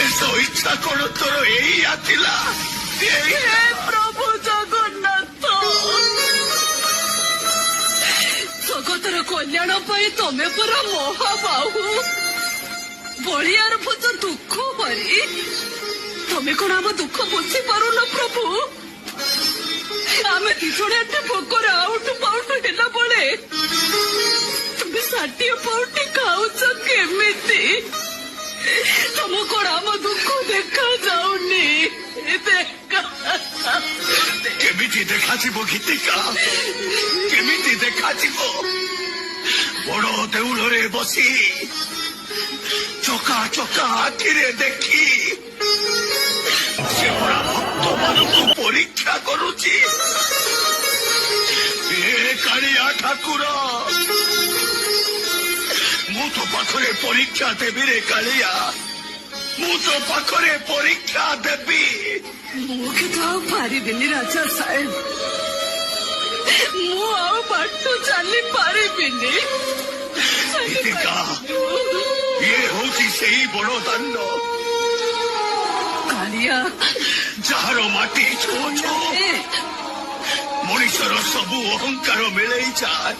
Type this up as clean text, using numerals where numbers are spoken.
ଶେଷ ଇଚ୍ଛା କଣ ତୋର ଏଇଆ ଥିଲା? ହେ ପ୍ରଭୁ ଜଗନ୍ନାଥ, ଜଗତର କଲ୍ୟାଣ ପାଇଁ ତମେ ପରା ମହାବାହୁ, ବଳିଆର ଭୂତ ଦୁଃଖ ଭରି। ତମେ କଣ ଆମ ଦୁଃଖ ବୁଝି ପାରୁନ ପ୍ରଭୁ? ଆମେ ଦି ଜଣ ଏତେ ଭୋକରେ ଆଉଟୁ ପାଉଟୁ ହେଲା ବେଳେ ତୁମେ 60 ପାଉଟି ଖାଉଛ କେମିତି? ତମ କଣ ଆମ ଦୁଃଖ ଦେଖା ଯାଉନି? କେମିତି ଦେଖାଯିବ ଗୀତିକା? କେମିତି ଦେଖାଯିବ? ବଡ ଦେଉଳରେ ବସି ଚକା ଚକା ଆଖିରେ ଦେଖି ସେ ପରା ଭକ୍ତମାନଙ୍କୁ ପରୀକ୍ଷା କରୁଛି। ଏ କାଳିଆ ଠାକୁର, ମୁଁ ତୋ ପାଖରେ ପରୀକ୍ଷା ଦେବି ରେ କାଳିଆ, ମୁଁ ତୋ ପାଖରେ ପରୀକ୍ଷା ଦେବି। ମୁଁ କିନ୍ତୁ ଆଉ ପାରିବିନି ରାଜା ସାହେବ, ମୁଁ ଆଉ ବାଟ ଚାଲି ପାରିବିନି। ଗୀତିକା, ଇଏ ହଉଛି ସେଇ ବଡ ଦାଣ୍ଡ କାଳିଆ, ଯାହାର ମାଟି ଛୁଁ ଛୁଁ ମଣିଷର ସବୁ ଅହଙ୍କାର ମିଳେଇ ଯାଏ।